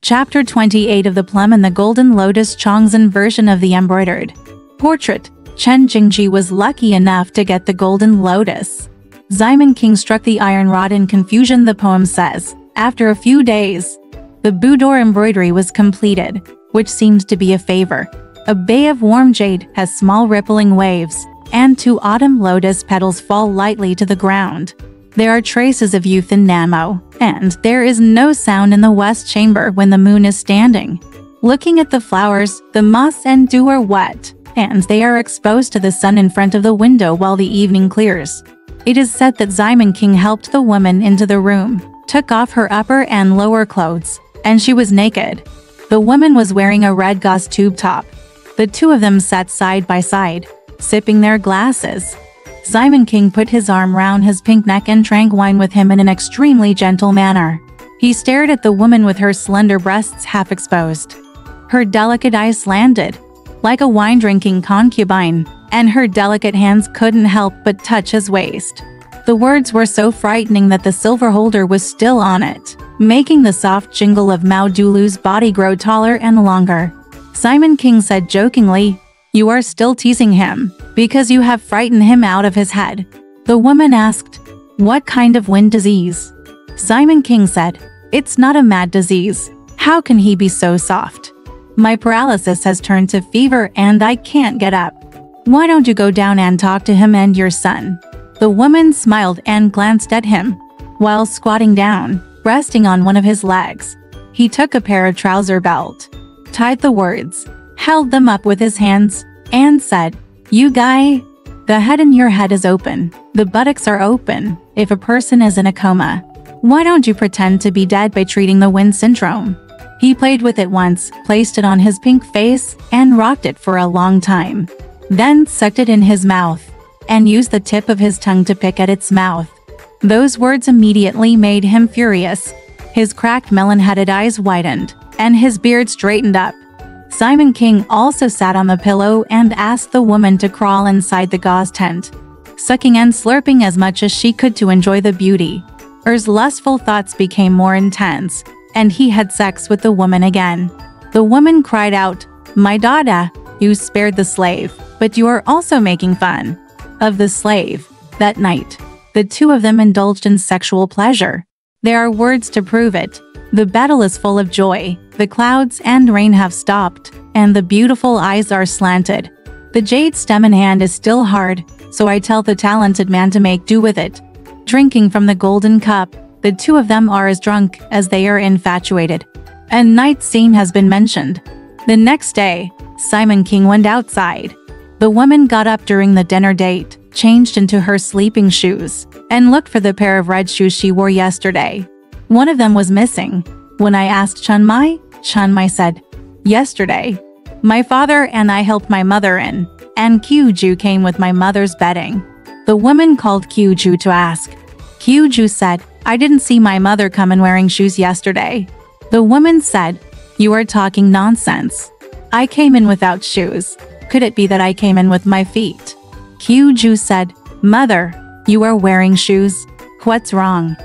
Chapter 28 of the Plum and the Golden Lotus, Chongzhen version of the Embroidered. Portrait. Chen Jingji was lucky enough to get the Golden Lotus. Simon King struck the iron rod in confusion, the poem says. After a few days, the boudoir embroidery was completed, which seemed to be a favor. A bay of warm jade has small rippling waves, and 2 autumn lotus petals fall lightly to the ground. There are traces of youth in Namo, and there is no sound in the west chamber when the moon is standing. Looking at the flowers, the moss and dew are wet, and they are exposed to the sun in front of the window while the evening clears. It is said that Simon King helped the woman into the room, took off her upper and lower clothes, and she was naked. The woman was wearing a red gauze tube top. The two of them sat side by side, sipping their glasses. Simon King put his arm round his pink neck and drank wine with him in an extremely gentle manner. He stared at the woman with her slender breasts half exposed. Her delicate eyes slanted, like a wine-drinking concubine, and her delicate hands couldn't help but touch his waist. The words were so frightening that the silver holder was still on it, making the soft jingle of Mao Dulu's body grow taller and longer. Simon King said jokingly, "You are still teasing him, because you have frightened him out of his head." The woman asked, "What kind of wind disease?" Simon King said, "It's not a mad disease. How can he be so soft? My paralysis has turned to fever and I can't get up. Why don't you go down and talk to him and your son?" The woman smiled and glanced at him. While squatting down, resting on one of his legs, he took a pair of trouser belt, tied the words, held them up with his hands, and said, "You guy, the head in your head is open. The buttocks are open. If a person is in a coma, why don't you pretend to be dead by treating the wind syndrome?" He played with it once, placed it on his pink face, and rocked it for a long time. Then sucked it in his mouth, and used the tip of his tongue to pick at its mouth. Those words immediately made him furious. His cracked melon-headed eyes widened, and his beard straightened up. Simon King also sat on the pillow and asked the woman to crawl inside the gauze tent, sucking and slurping as much as she could to enjoy the beauty. Er's lustful thoughts became more intense, and he had sex with the woman again. The woman cried out, "My daughter, you spared the slave, but you are also making fun of the slave." That night, the two of them indulged in sexual pleasure. There are words to prove it. The battle is full of joy, the clouds and rain have stopped, and the beautiful eyes are slanted. The jade stem in hand is still hard, so I tell the talented man to make do with it. Drinking from the golden cup, the two of them are as drunk as they are infatuated. A night scene has been mentioned. The next day, Simon King went outside. The woman got up during the dinner date, changed into her sleeping shoes, and looked for the pair of red shoes she wore yesterday. One of them was missing. When I asked Chen Mai said, "Yesterday, my father and I helped my mother in, and Qiuju came with my mother's bedding." The woman called Qiuju to ask. Qiuju said, "I didn't see my mother come in wearing shoes yesterday." The woman said, "You are talking nonsense. I came in without shoes. Could it be that I came in with my feet?" Qiuju said, "Mother, you are wearing shoes. What's wrong?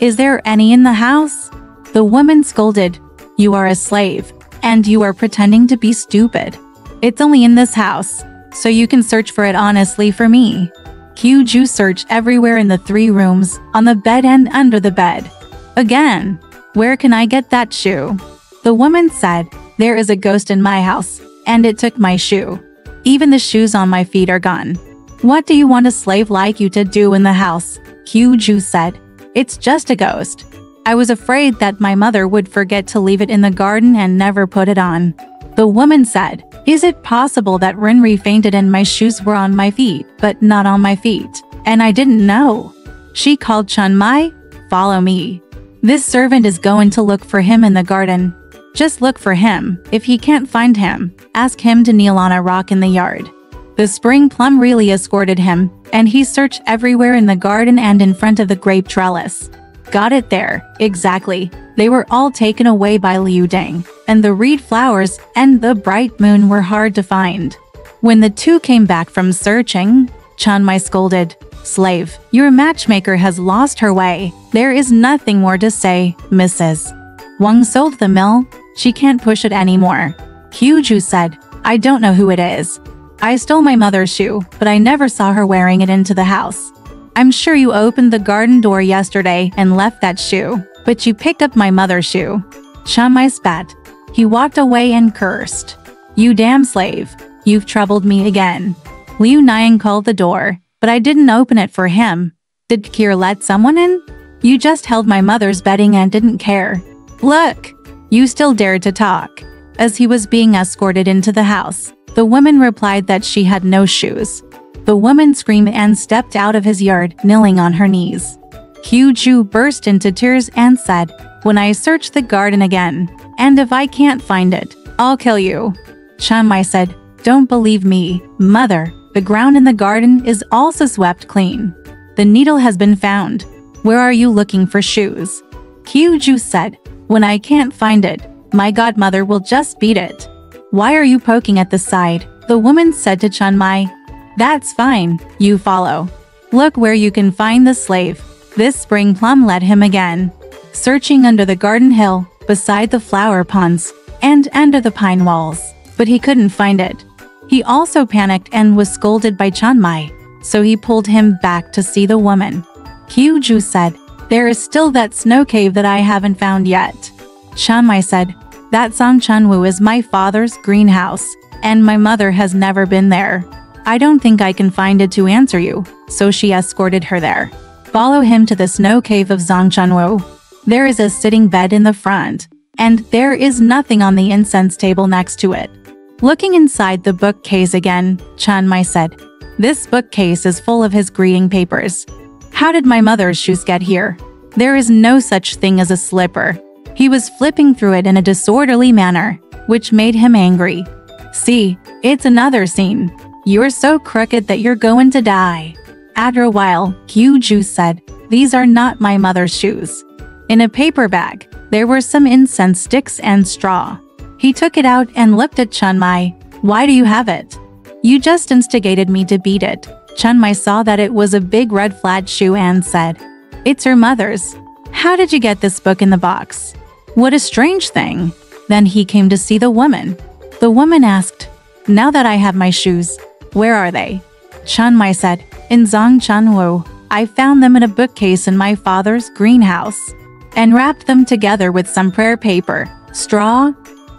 Is there any in the house?" The woman scolded, "You are a slave, and you are pretending to be stupid. It's only in this house, so you can search for it honestly for me." Qiuju searched everywhere in the 3 rooms, on the bed and under the bed. Again, "Where can I get that shoe?" The woman said, "There is a ghost in my house, and it took my shoe. Even the shoes on my feet are gone." "What do you want a slave like you to do in the house?" Qiuju said, "It's just a ghost. I was afraid that my mother would forget to leave it in the garden and never put it on." The woman said, "Is it possible that Rinri fainted and my shoes were on my feet, but not on my feet, and I didn't know?" She called Chen Mai, "Follow me. This servant is going to look for him in the garden. Just look for him. If he can't find him, ask him to kneel on a rock in the yard." The spring plum really escorted him, and he searched everywhere in the garden and in front of the grape trellis. Got it there, exactly. They were all taken away by Liu Ding, and the reed flowers and the bright moon were hard to find. When the two came back from searching, Chen Mai scolded, "Slave, your matchmaker has lost her way. There is nothing more to say, Mrs. Wang sold the mill, She can't push it anymore. Kyuju said, I don't know who it is. I stole my mother's shoe, but I never saw her wearing it into the house. I'm sure you opened the garden door yesterday and left that shoe, but you picked up my mother's shoe. Chanmai spat. He walked away and cursed. You damn slave. You've troubled me again. Liu Nian called the door, but I didn't open it for him. Did Kier let someone in? You just held my mother's bedding and didn't care. Look! You still dared to talk. As he was being escorted into the house, the woman replied that she had no shoes. The woman screamed and stepped out of his yard, kneeling on her knees. Kyuju burst into tears and said, When I search the garden again, and if I can't find it, I'll kill you. Chanmai said, Don't believe me, mother. The ground in the garden is also swept clean. The needle has been found. Where are you looking for shoes? Kyuju said, When I can't find it, my godmother will just beat it. Why are you poking at the side? The woman said to Chanmai. That's fine, you follow. Look where you can find the slave. This spring plum led him again. Searching under the garden hill, beside the flower ponds, and under the pine walls, but he couldn't find it. He also panicked and was scolded by Chanmai, so he pulled him back to see the woman. Kyuju said, There is still that snow cave that I haven't found yet. Chanmai said, That Songchunwoo is my father's greenhouse, and my mother has never been there. I don't think I can find it to answer you, so she escorted her there. Follow him to the snow cave of Zongchunwoo. There is a sitting bed in the front, and there is nothing on the incense table next to it. Looking inside the bookcase again, Chanmai said, This bookcase is full of his greeting papers. How did my mother's shoes get here? There is no such thing as a slipper. He was flipping through it in a disorderly manner, which made him angry. See, it's another scene. You're so crooked that you're going to die. After a while, Kyuju said, These are not my mother's shoes. In a paper bag, there were some incense sticks and straw. He took it out and looked at Chanmai. Why do you have it? You just instigated me to beat it. Chanmai saw that it was a big red flat shoe and said, It's her mother's. How did you get this book in the box? What a strange thing. Then he came to see the woman. The woman asked, Now that I have my shoes, where are they? Chanmai said, In Zongchunwoo. I found them in a bookcase in my father's greenhouse, and wrapped them together with some prayer paper, straw,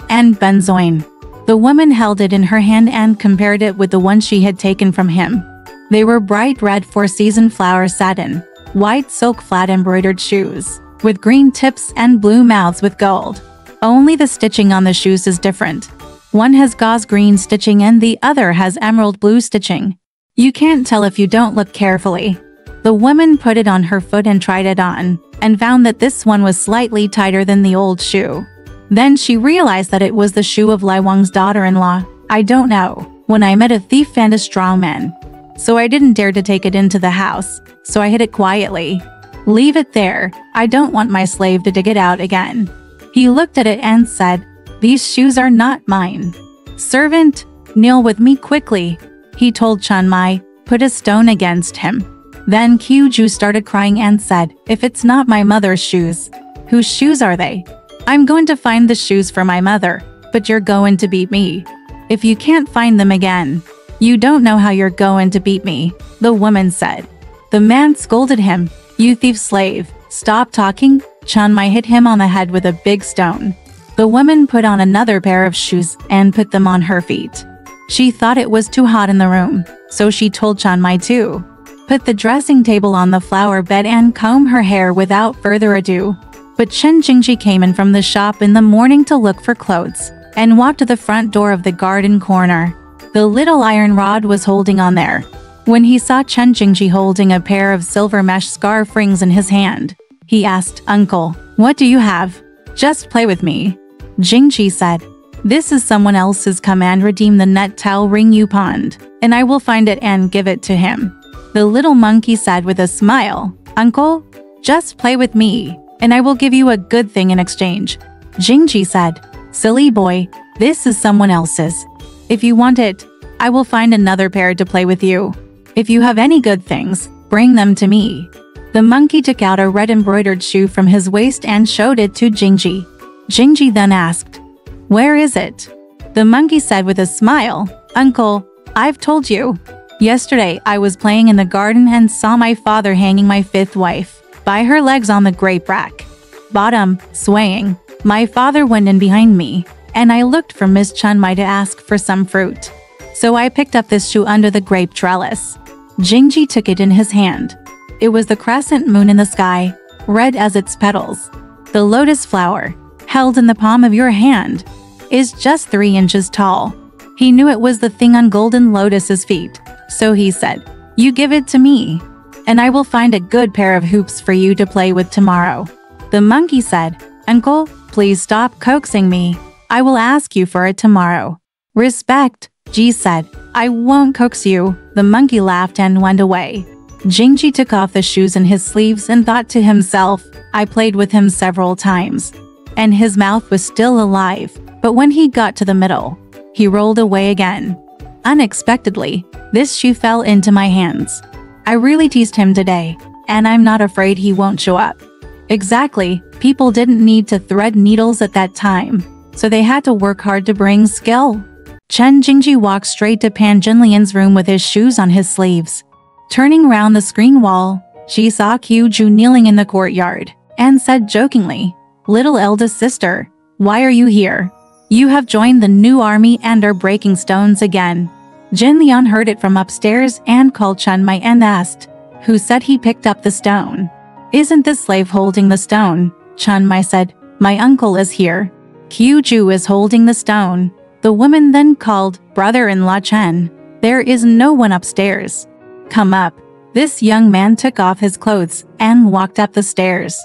and benzoin. The woman held it in her hand and compared it with the one she had taken from him. They were bright red four-season flower satin, white silk flat embroidered shoes, with green tips and blue mouths with gold. Only the stitching on the shoes is different. One has gauze green stitching and the other has emerald blue stitching. You can't tell if you don't look carefully. The woman put it on her foot and tried it on, and found that this one was slightly tighter than the old shoe. Then she realized that it was the shoe of Lai Wang's daughter-in-law. I don't know. When I met a thief and a strong man. So I didn't dare to take it into the house, so I hid it quietly. Leave it there. I don't want my slave to dig it out again. He looked at it and said, These shoes are not mine. Servant, kneel with me quickly. He told Chanmai, Put a stone against him. Then Kyuju started crying and said, If it's not my mother's shoes, whose shoes are they? I'm going to find the shoes for my mother, but you're going to beat me. If you can't find them again, you don't know how you're going to beat me, the woman said. The man scolded him, You thief slave, stop talking. Chanmai hit him on the head with a big stone. The woman put on another pair of shoes and put them on her feet. She thought it was too hot in the room, so she told Chanmai to put the dressing table on the flower bed and comb her hair without further ado. But Chen Jingji came in from the shop in the morning to look for clothes, and walked to the front door of the garden corner. The little iron rod was holding on there. When he saw Chen Jingji holding a pair of silver mesh scarf rings in his hand, he asked, Uncle, what do you have? Just play with me. Jingji said, This is someone else's command. Redeem the net towel ring you pawned, and I will find it and give it to him. The little monkey said with a smile, Uncle, just play with me, and I will give you a good thing in exchange. Jingji said, Silly boy, this is someone else's. If you want it, I will find another pair to play with you. If you have any good things, bring them to me. The monkey took out a red embroidered shoe from his waist and showed it to Jingji. Jingji then asked, Where is it? The monkey said with a smile, Uncle, I've told you. Yesterday I was playing in the garden and saw my father hanging my fifth wife by her legs on the grape rack. Bottom, swaying. My father went in behind me, and I looked for Miss Chun Mai to ask for some fruit. So I picked up this shoe under the grape trellis. Jingji took it in his hand. It was the crescent moon in the sky, red as its petals. The lotus flower, held in the palm of your hand, is just 3 inches tall. He knew it was the thing on golden lotus's feet, so he said, You give it to me, and I will find a good pair of hoops for you to play with tomorrow. The monkey said, Uncle, please stop coaxing me. I will ask you for it tomorrow. Respect, Ji said. I won't coax you. The monkey laughed and went away. Jingji took off the shoes in his sleeves and thought to himself, I played with him several times, and his mouth was still alive, but when he got to the middle, he rolled away again. Unexpectedly, this shoe fell into my hands. I really teased him today, and I'm not afraid he won't show up. Exactly, people didn't need to thread needles at that time, so they had to work hard to bring skill. Chen Jingji walked straight to Pan Jinlian's room with his shoes on his sleeves. Turning round the screen wall, she saw Qiu Ju kneeling in the courtyard, and said jokingly, Little eldest sister, why are you here? You have joined the new army and are breaking stones again. Jin Lian heard it from upstairs and called Chun Mai and asked, Who said he picked up the stone? Isn't the slave holding the stone? Chun Mai said, My uncle is here. Qiu Ju is holding the stone. The woman then called, Brother-in-law Chen. There is no one upstairs. Come up. This young man took off his clothes and walked up the stairs.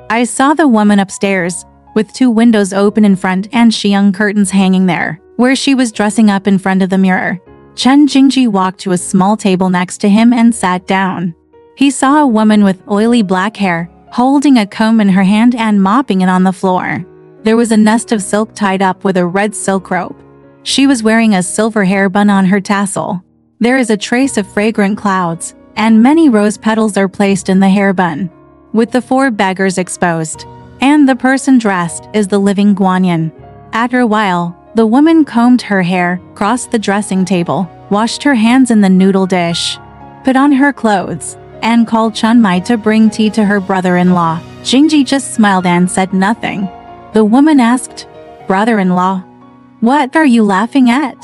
I saw the woman upstairs, with 2 windows open in front and xiang curtains hanging there, where she was dressing up in front of the mirror. Chen Jingji walked to a small table next to him and sat down. He saw a woman with oily black hair, holding a comb in her hand and mopping it on the floor. There was a nest of silk tied up with a red silk rope. She was wearing a silver hair bun on her tassel. There is a trace of fragrant clouds, and many rose petals are placed in the hair bun, with the 4 beggars exposed. And the person dressed is the living Guanyin. After a while, the woman combed her hair, crossed the dressing table, washed her hands in the noodle dish, put on her clothes, and called Chun Mai to bring tea to her brother-in-law. Jingji just smiled and said nothing. The woman asked, Brother-in-law, what are you laughing at?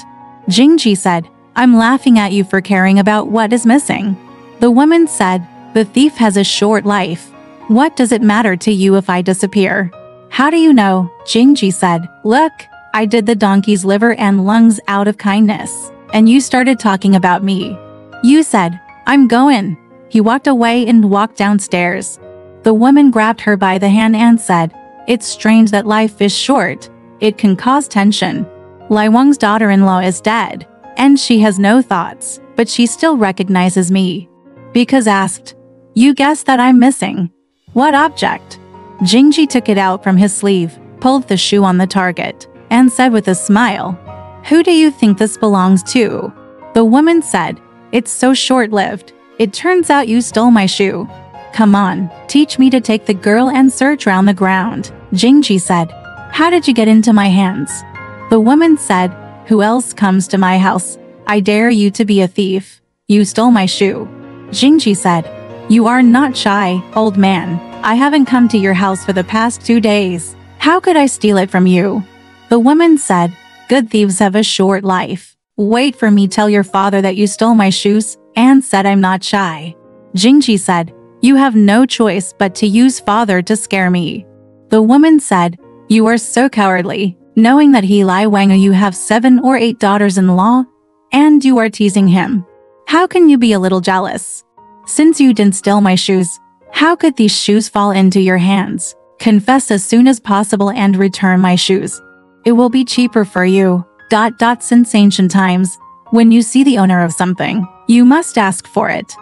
Jingji said, I'm laughing at you for caring about what is missing. The woman said, The thief has a short life. What does it matter to you if I disappear? How do you know? Jingji said, Look, I did the donkey's liver and lungs out of kindness, and you started talking about me. You said, I'm going. He walked away and walked downstairs. The woman grabbed her by the hand and said, It's strange that life is short. It can cause tension. Lai Wang's daughter-in-law is dead, and she has no thoughts, but she still recognizes me. Because asked, You guess that I'm missing. What object? Jingji took it out from his sleeve, pulled the shoe on the target, and said with a smile, Who do you think this belongs to? The woman said, It's so short-lived. It turns out you stole my shoe. Come on, teach me to take the girl and search round the ground. Jingji said, How did you get into my hands? The woman said, Who else comes to my house? I dare you to be a thief. You stole my shoe. Jingji said, You are not shy, old man. I haven't come to your house for the past 2 days. How could I steal it from you? The woman said, Good thieves have a short life. Wait for me, tell your father that you stole my shoes, and said I'm not shy. Jingji said, You have no choice but to use father to scare me. The woman said, You are so cowardly, knowing that he Lai Wang you have 7 or 8 daughters-in-law, and you are teasing him. How can you be a little jealous? Since you didn't steal my shoes, how could these shoes fall into your hands? Confess as soon as possible and return my shoes. It will be cheaper for you. Since ancient times, when you see the owner of something, you must ask for it.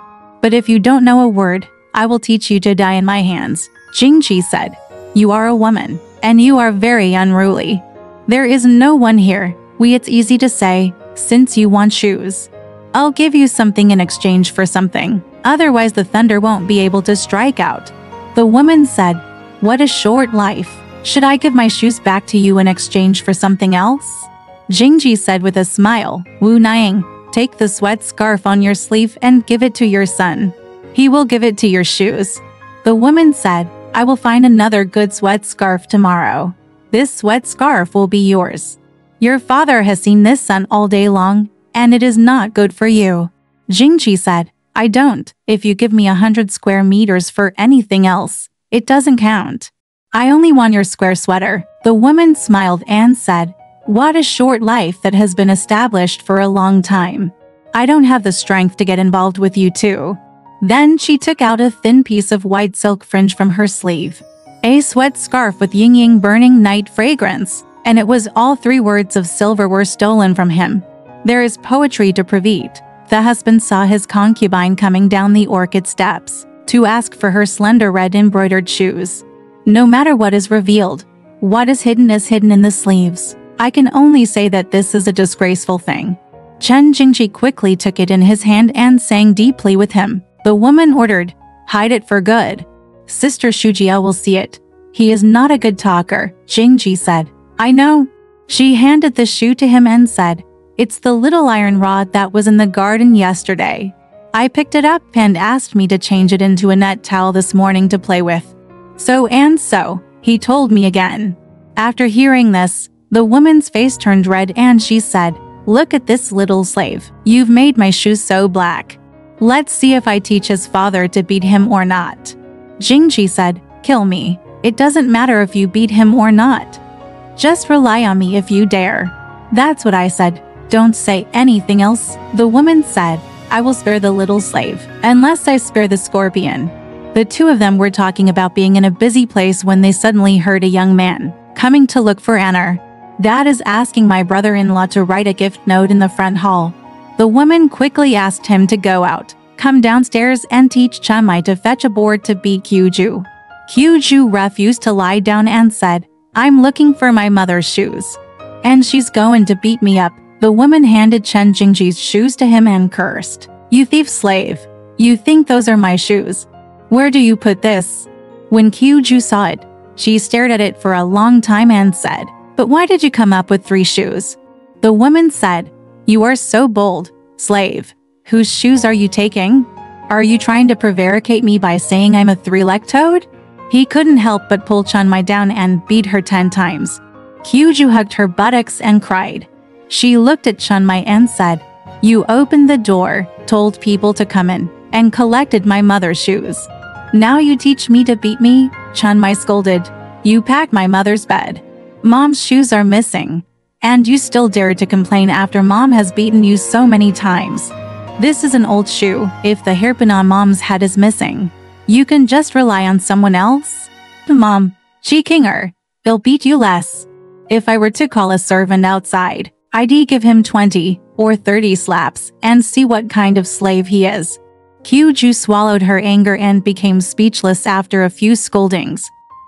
But if you don't know a word, I will teach you to die in my hands. Jingji said, You are a woman, and you are very unruly. There is no one here. It's easy to say, since you want shoes. I'll give you something in exchange for something. Otherwise the thunder won't be able to strike out. The woman said, What a short life. Should I give my shoes back to you in exchange for something else? Jingji said with a smile. Wu Niang, take the sweat scarf on your sleeve and give it to your son. He will give it to your shoes. The woman said, I will find another good sweat scarf tomorrow. This sweat scarf will be yours. Your father has seen this sun all day long, and it is not good for you. Jingji said, I don't. If you give me 100 square meters for anything else, it doesn't count. I only want your square sweater. The woman smiled and said, what a short life that has been established for a long time. I don't have the strength to get involved with you too. Then she took out a thin piece of white silk fringe from her sleeve. A sweat scarf with yin yang burning night fragrance, and it was all 3 words of silver were stolen from him. There is poetry depraved. The husband saw his concubine coming down the orchid steps to ask for her slender red embroidered shoes. No matter what is revealed, what is hidden in the sleeves. I can only say that this is a disgraceful thing. Chen Jingji quickly took it in his hand and sang deeply with him. The woman ordered, hide it for good. Sister Shujia will see it. He is not a good talker, Jingji said. I know. She handed the shoe to him and said, it's the little iron rod that was in the garden yesterday. I picked it up and asked me to change it into a net towel this morning to play with. So and so, he told me again. After hearing this, the woman's face turned red and she said, look at this little slave. You've made my shoes so black. Let's see if I teach his father to beat him or not. Jingji said, kill me. It doesn't matter if you beat him or not. Just rely on me if you dare. That's what I said. Don't say anything else. The woman said, I will spare the little slave, unless I spare the scorpion. The 2 of them were talking about being in a busy place when they suddenly heard a young man coming to look for Anna. Dad is asking my brother-in-law to write a gift note in the front hall. The woman quickly asked him to go out, come downstairs and teach Chen Mai to fetch a board to beat Qiuju. Qiuju refused to lie down and said, I'm looking for my mother's shoes. And she's going to beat me up. The woman handed Chen Jingji's shoes to him and cursed. You thief slave. You think those are my shoes? Where do you put this? When Qiuju saw it, she stared at it for a long time and said, but why did you come up with 3 shoes? The woman said, you are so bold, slave. Whose shoes are you taking? Are you trying to prevaricate me by saying I'm a 3-legged toad? He couldn't help but pull Chen Mai down and beat her 10 times. Qiuju hugged her buttocks and cried. She looked at Chen Mai and said, you opened the door, told people to come in, and collected my mother's shoes. Now you teach me to beat me? Chen Mai scolded. You packed my mother's bed. Mom's shoes are missing. And you still dare to complain after mom has beaten you so many times. This is an old shoe. If the hairpin on mom's head is missing, you can just rely on someone else? Mom, she kinger. He'll beat you less. If I were to call a servant outside, I'd give him 20 or 30 slaps and see what kind of slave he is. Qiuju swallowed her anger and became speechless after a few scoldings.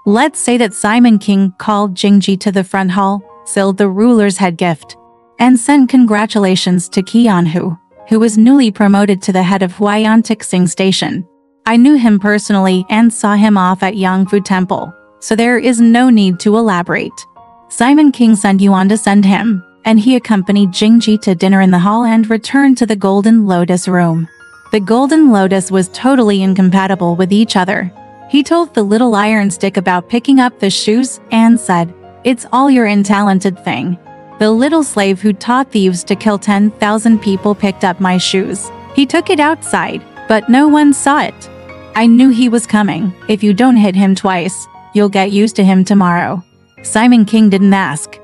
Let's say that Simon King called Jingji to the front hall, sealed the ruler's head gift, and sent congratulations to Qianhu, who was newly promoted to the head of Huaiyan Tixing Station. I knew him personally and saw him off at Yangfu Temple, so there is no need to elaborate. Simon King sent Yuan to send him, and he accompanied Jingji to dinner in the hall and returned to the Golden Lotus room. The Golden Lotus was totally incompatible with each other. He told the little iron stick about picking up the shoes and said, it's all your untalented thing. The little slave who taught thieves to kill 10,000 people picked up my shoes. He took it outside, but no one saw it. I knew he was coming. If you don't hit him twice, you'll get used to him tomorrow. Simon King didn't ask,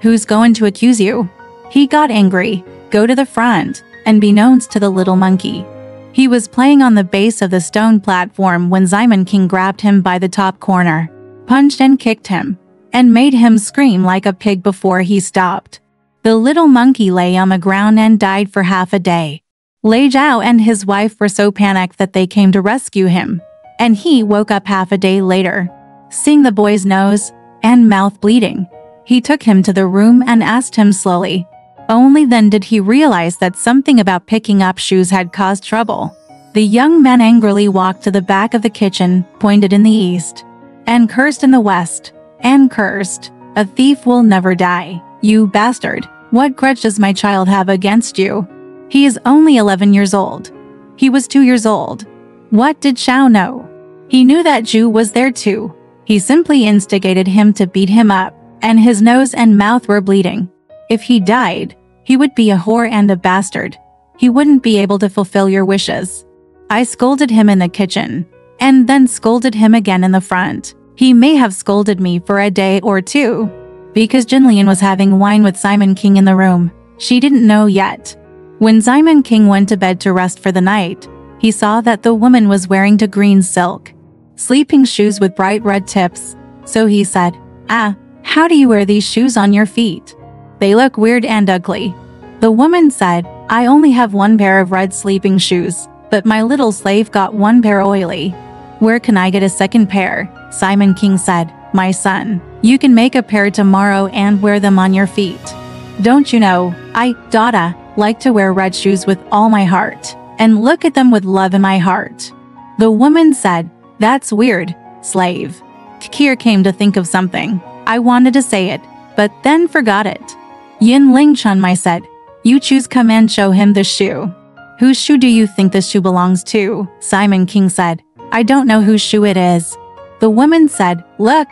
who's going to accuse you? He got angry. Go to the front and be known to the little monkey. He was playing on the base of the stone platform when Simon King grabbed him by the top corner, punched and kicked him, and made him scream like a pig before he stopped. The little monkey lay on the ground and died for half a day. Lei Zhao and his wife were so panicked that they came to rescue him, and he woke up half a day later, seeing the boy's nose and mouth bleeding. He took him to the room and asked him slowly. Only then did he realize that something about picking up shoes had caused trouble. The young man angrily walked to the back of the kitchen, pointed in the east, and cursed in the west. and cursed, "A thief will never die, you bastard. What grudge does my child have against you? He is only 11 years old." He was 2 years old. What did Xiao know? He knew that Zhu was there too. He simply instigated him to beat him up, and his nose and mouth were bleeding. If he died, he would be a whore and a bastard. He wouldn't be able to fulfill your wishes. I scolded him in the kitchen, and then scolded him again in the front. He may have scolded me for a day or two. Because Jinlian was having wine with Simon King in the room, she didn't know yet. When Simon King went to bed to rest for the night, he saw that the woman was wearing the green silk sleeping shoes with bright red tips. So he said, "Ah, how do you wear these shoes on your feet? They look weird and ugly." The woman said, "I only have one pair of red sleeping shoes, but my little slave got one pair oily. Where can I get a second pair?" Simon King said, "My son, you can make a pair tomorrow and wear them on your feet. Don't you know, I, Dada, like to wear red shoes with all my heart, and look at them with love in my heart." The woman said, "That's weird, slave." Kikir came to think of something. I wanted to say it, but then forgot it. Yin Ling Chunmai said, "You choose, come and show him the shoe." "Whose shoe do you think the shoe belongs to?" Simon King said, "I don't know whose shoe it is." The woman said, "Look,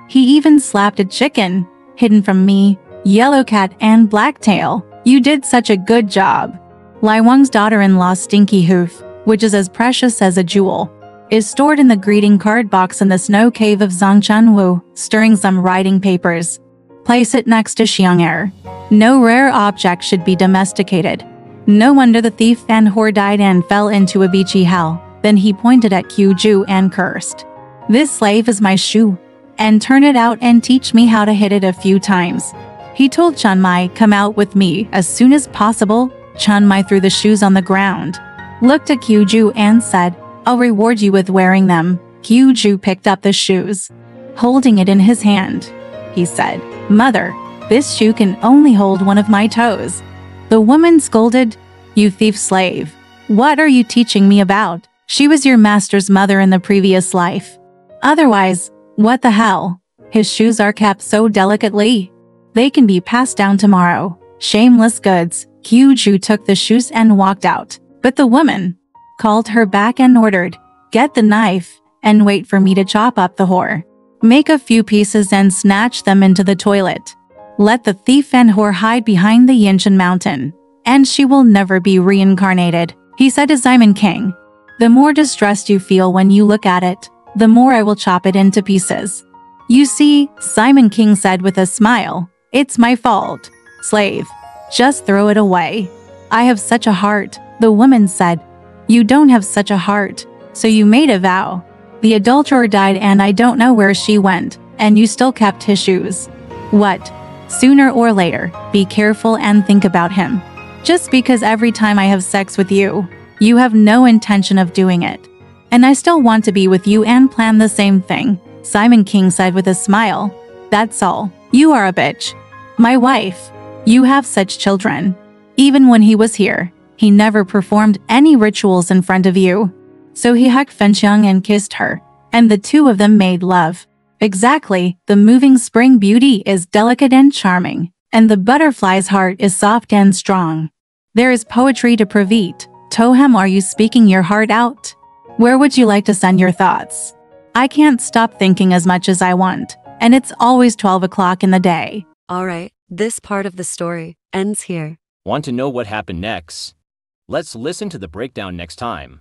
he even slapped a chicken, hidden from me, Yellow Cat and Blacktail. You did such a good job." Lai Wang's daughter-in-law Stinky Hoof, which is as precious as a jewel, is stored in the greeting card box in the snow cave of Zhongchenwu, stirring some writing papers. Place it next to Xiang'er. No rare object should be domesticated. No wonder the thief and whore died and fell into a beachy hell. Then he pointed at Qiu and cursed. "This slave is my shoe, and turn it out and teach me how to hit it a few times." He told Chunmai, "Come out with me as soon as possible." Chunmai threw the shoes on the ground, looked at Qiu and said, "I'll reward you with wearing them." Qiu picked up the shoes, holding it in his hand. He said, "Mother, this shoe can only hold one of my toes." The woman scolded, "You thief slave! What are you teaching me about? She was your master's mother in the previous life. Otherwise, what the hell? His shoes are kept so delicately. They can be passed down tomorrow. Shameless goods." Qiu took the shoes and walked out, but the woman called her back and ordered, "Get the knife, and wait for me to chop up the whore. Make a few pieces and snatch them into the toilet. Let the thief and whore hide behind the Yinshan mountain, and she will never be reincarnated." He said to Simon King, "The more distressed you feel when you look at it, the more I will chop it into pieces." "You see," Simon King said with a smile, "it's my fault. Slave, just throw it away. I have such a heart." The woman said, "You don't have such a heart, so you made a vow. The adulterer died and I don't know where she went, and you still kept his shoes. What? Sooner or later, be careful and think about him. Just because every time I have sex with you, you have no intention of doing it. And I still want to be with you and plan the same thing." Simon King said with a smile, "That's all. You are a bitch. My wife. You have such children. Even when he was here, he never performed any rituals in front of you." So he hugged Fenxiang and kissed her, and the two of them made love. Exactly, the moving spring beauty is delicate and charming, and the butterfly's heart is soft and strong. There is poetry to Pravit. Tohem, are you speaking your heart out? Where would you like to send your thoughts? I can't stop thinking as much as I want, and it's always 12 o'clock in the day. Alright, this part of the story ends here. Want to know what happened next? Let's listen to the breakdown next time.